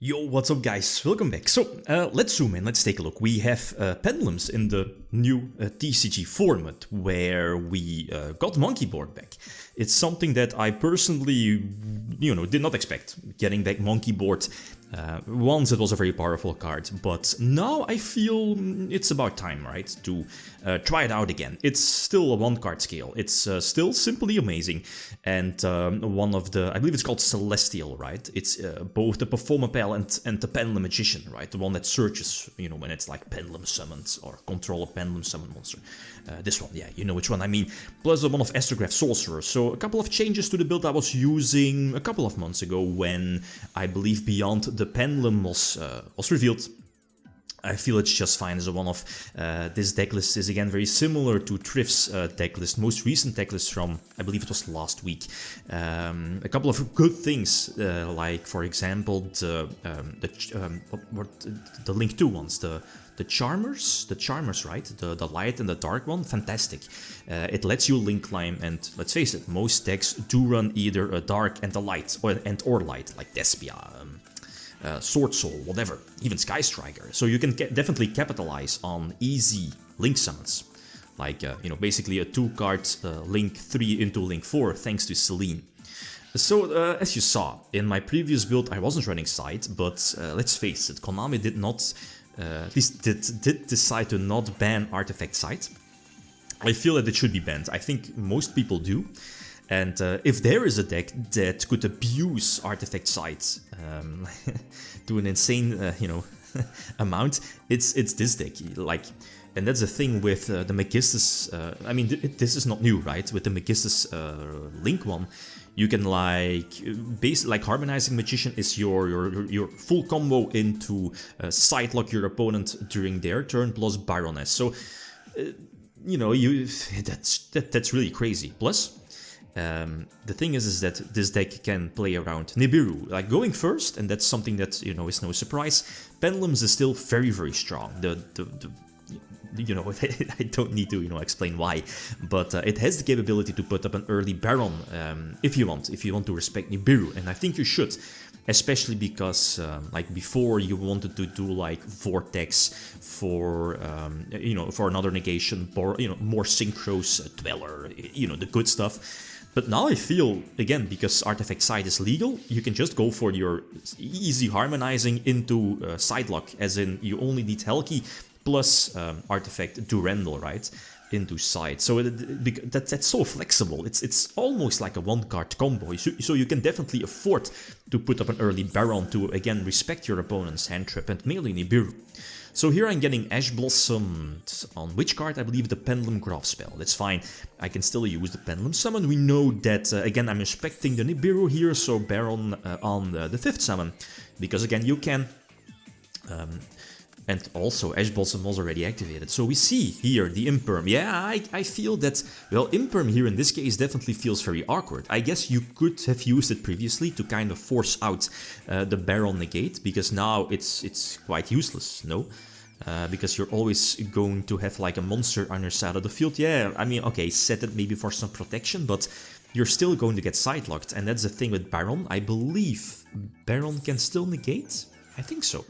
Yo, what's up guys? Welcome back. So, let's zoom in, let's take a look. We have Pendulums in the new TCG format, where we got Monkeyboard back. It's something that I personally, did not expect. Getting back Monkeyboard, once it was a very powerful card, but now I feel it's about time, right, to try it out again. It's still a one-card scale. It's still simply amazing, and one of the, I believe it's called Celestial, right? It's both the Performapal and the Pendulum Magician, right? The one that searches, when it's like Pendulum summons or control a Pendulum summon monster. This one, yeah, you know which one I mean. Plus the one of Astrograph Sorcerer. So a couple of changes to the build I was using a couple of months ago when I believe Beyond the Pendulum was revealed. I feel it's just fine as a one-off. This decklist is again very similar to Thrift's decklist, most recent decklist from, I believe it was last week. A couple of good things, like for example the Link 2 ones, the Charmers, right? The light and the dark one, fantastic. It lets you link climb, and let's face it, most decks do run either a dark and a light, or light, like Despia, Sword Soul, whatever, even Sky Striker. So you can definitely capitalize on easy link summons, like basically a 2-card link 3 into link 4 thanks to Celine. So as you saw in my previous build, I wasn't running Sight, but let's face it, Konami did not, at least did decide to not ban Artifact Sight. I feel that it should be banned. I think most people do. And if there is a deck that could abuse Artifact Sight to an insane, amount, it's this deck. And that's the thing with the Megistus. I mean, this is not new, right? With the Megistus Link one, you can basically Harmonizing Magician is your full combo into Sidelock your opponent during their turn plus Baroness. So that's really crazy. Plus, the thing is that this deck can play around Nibiru, like going first, and that's something that is no surprise. Pendulums is still very, very strong. I don't need to explain why, but it has the capability to put up an early Baron if you want to respect Nibiru, and I think you should, especially because before you wanted to do like Vortex for for another negation, or more synchros, Dweller, the good stuff. But now I feel, again, because Artifact Sight is legal, you can just go for your easy harmonizing into Sidelock, as in you only need Helki plus Artifact Durandal, right, into Sight. So that's so flexible. It's almost like a one-card combo, so you can definitely afford to put up an early Baron to, again, respect your opponent's hand trap and melee Nibiru. So here I'm getting Ash Blossomed on which card? I believe the Pendulum Graph spell. That's fine. I can still use the Pendulum Summon. We know that, again, I'm respecting the Nibiru here, so Baron on the 5th summon. Because, again, you can. And also, Ash Blossom was already activated. So we see here the Imperm. Yeah, I feel that, well, Imperm here in this case definitely feels very awkward. I guess you could have used it previously to kind of force out the Baron negate, because now it's quite useless, no? Because you're always going to have like a monster on your side of the field. Yeah, I mean, okay, set it maybe for some protection, but you're still going to get sidelocked. And that's the thing with Baron. I believe Baron can still negate? I think so.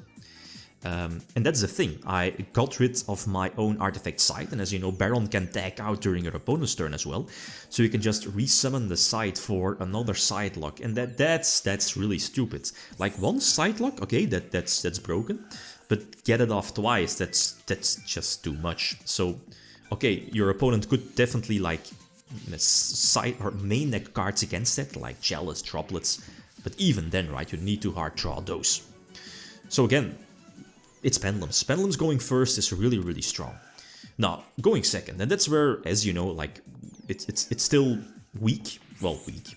And that's the thing, I got rid of my own Artifact Sight, and as you know, Baron can tag out during your opponent's turn as well, so you can just resummon the Sight for another Sidelock, and that's really stupid. Like one Sidelock, okay, that's broken, but get it off twice, that's just too much. So, okay, your opponent could definitely side or main deck cards against that, like Jealous, Droplets, but even then, right, you need to hard draw those. So again, it's Pendulums. Pendulums going first is really, really strong. Now, going second, and that's where, as you know, it's still weak. Well, weak.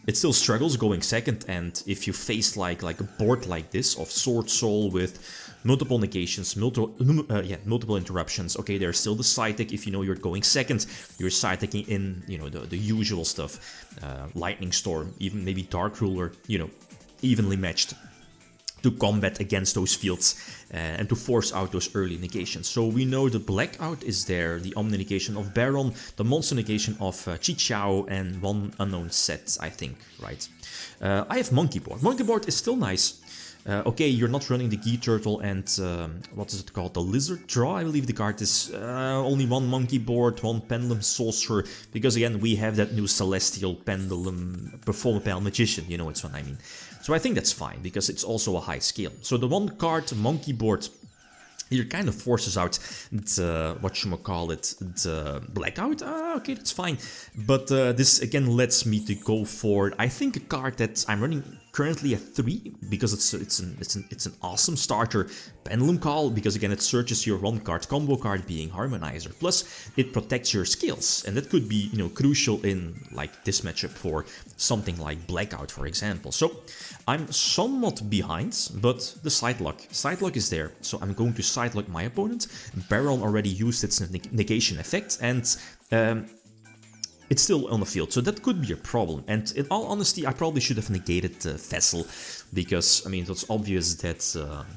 It still struggles going second, and if you face like a board like this of Sword Soul with multiple negations, multiple interruptions, okay, there's still the side deck. If you're going second, you're side decking in, the usual stuff. Lightning Storm, even maybe Dark Ruler, evenly matched to combat against those fields and to force out those early negations. So we know the Blackout is there, the Omni negation of Baron, the Monster negation of Chichao, and one unknown set, I think, right? I have Monkeyboard. Monkeyboard is still nice. Okay, you're not running the Key Turtle and, what is it called, the Lizard Draw, I believe the card is. Only one Monkeyboard, one Pendulum Sorcerer, because again, we have that new Celestial Pendulum Performapal Magician, you know which one I mean. So I think that's fine, because it's also a high scale. So the one card, Monkeyboard, here kind of forces out the, the blackout. Okay, that's fine. But this again lets me to go for, I think, a card that I'm running currently at 3, because it's an awesome starter. Pendulum Call, because again it searches your 1-card combo card being Harmonizer. Plus it protects your skills, and that could be, you know, crucial in like this matchup for something like Blackout, for example. So I'm somewhat behind, but the Sidelock is there, so I'm going to Sidelock my opponent. Baron already used its negation effect, and it's still on the field, so that could be a problem. And in all honesty, I probably should have negated Vessel, because, I mean, it's obvious that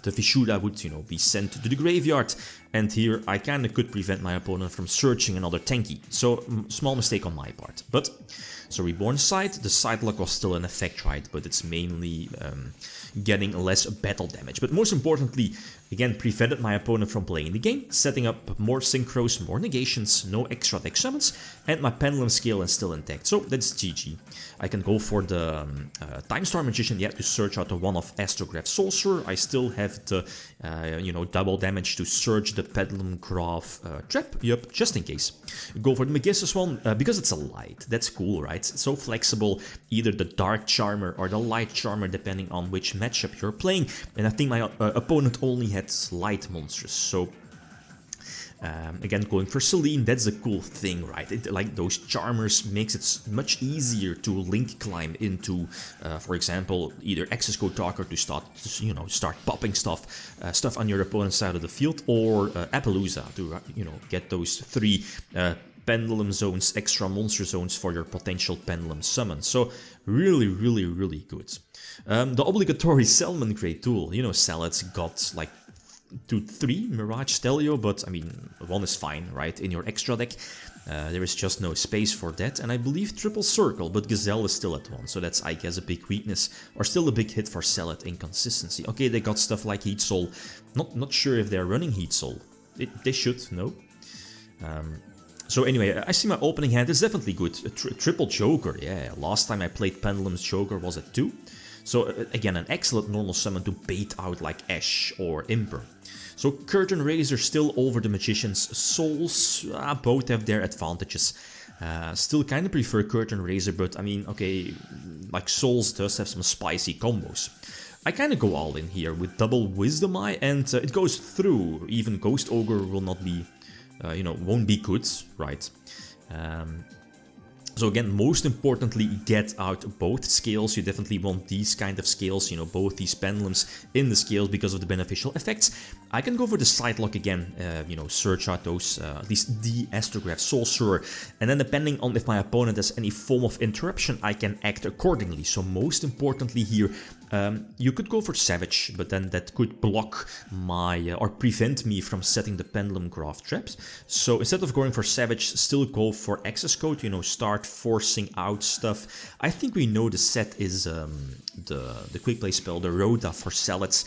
the Vishuda would, you know, be sent to the graveyard, and here I kinda could prevent my opponent from searching another tanky. So, small mistake on my part. But, so Reborn Side, the Sidelock was still in effect, right, but it's mainly getting less battle damage. But most importantly, again, prevented my opponent from playing the game, setting up more synchros, more negations, no extra deck summons, and my Pendulum skill is still intact. So that's GG. I can go for the Time Star Magician, yeah, to search out the one-off Astrograph Sorcerer. I still have the, you know, double damage to search the Pendulum Graph Trap, yep, just in case. Go for the Magistus one, because it's a light. That's cool, right? It's so flexible, either the Dark Charmer or the Light Charmer, depending on which matchup you're playing. And I think my opponent only had light monsters, so again, going for Selene, that's a cool thing, right? Like those Charmers makes it much easier to link climb into, for example, either Access Code Talker to start, you know, start popping stuff on your opponent's side of the field, or Appaloosa to, you know, get those 3 Pendulum zones, extra monster zones for your potential Pendulum summon. So really, really, really good. The obligatory Salmon Grade tool, you know, Salad's got like 2-3 Mirage Stelio, but I mean, 1 is fine, right? In your extra deck, there is just no space for that, and I believe Triple Circle, but Gazelle is still at 1, so that's, I guess, a big weakness, or still a big hit for Salad inconsistency. Okay, they got stuff like Heat Soul, not sure if they're running Heat Soul. They should, no? So anyway, I see my opening hand is definitely good. Triple Joker, yeah, last time I played Pendulum's Joker was at 2. So again, an excellent normal summon to bait out like Ash or Imper. So Curtain Raiser still over the Magician's Souls, both have their advantages. Still kind of prefer Curtain Raiser, but I mean, okay, like Souls does have some spicy combos. I kind of go all in here with double Wisdom Eye, and it goes through. Even Ghost Ogre will not be, you know, won't be good, right? So again, most importantly, get out both scales. You definitely want these kind of scales, you know, both these pendulums in the scales because of the beneficial effects. I can go for the Sidelock again, you know, search out those, at least the Astrograph Sorcerer, and then depending on if my opponent has any form of interruption, I can act accordingly. So most importantly here, you could go for Savage, but then that could block my, or prevent me from setting the Pendulum Graph traps. So instead of going for Savage, still go for Access Code, you know, start forcing out stuff. I think we know the set is the Quick Play spell, the Rhoda for Salads,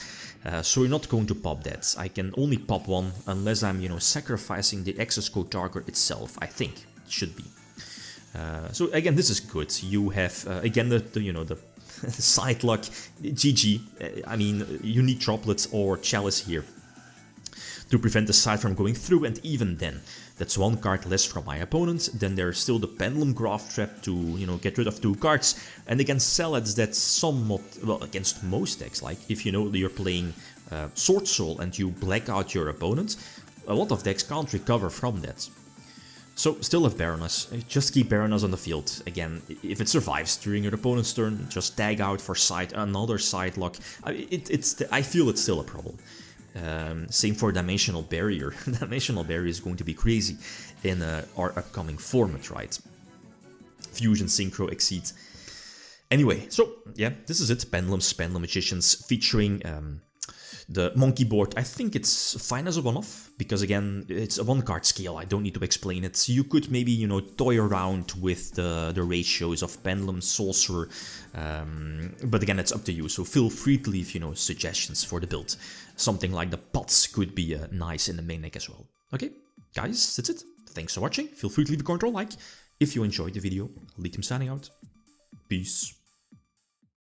so we're not going to pop that. I can only pop one unless I'm, you know, sacrificing the Access Code target itself, I think it should be. So again, this is good. You have, again, the you know, the Sidelock, GG, I mean, you need Droplets or Chalice here to prevent the side from going through, and even then, that's 1 card less from my opponent. Then there's still the Pendulum Graph trap to, you know, get rid of 2 cards, and against Salads that's somewhat, well, against most decks, like if you know that you're playing Sword Soul and you black out your opponent, a lot of decks can't recover from that. So, still have Baroness. Just keep Baroness on the field. Again, if it survives during your opponent's turn, just tag out for another Sidelock. I feel it's still a problem. Same for Dimensional Barrier. Dimensional Barrier is going to be crazy in our upcoming format, right? Fusion, Synchro, Exceed. Anyway, so, yeah, this is it. Pendulum Magicians featuring The Monkeyboard, I think it's fine as a one-off, because again, it's a one-card scale, I don't need to explain it. You could maybe, you know, toy around with the ratios of Pendulum, Sorcerer, but again, it's up to you, so feel free to leave, you know, suggestions for the build. Something like the pots could be nice in the main deck as well. Okay, guys, that's it. Thanks for watching. Feel free to leave a comment or like. If you enjoyed the video, Leakim signing out. Peace.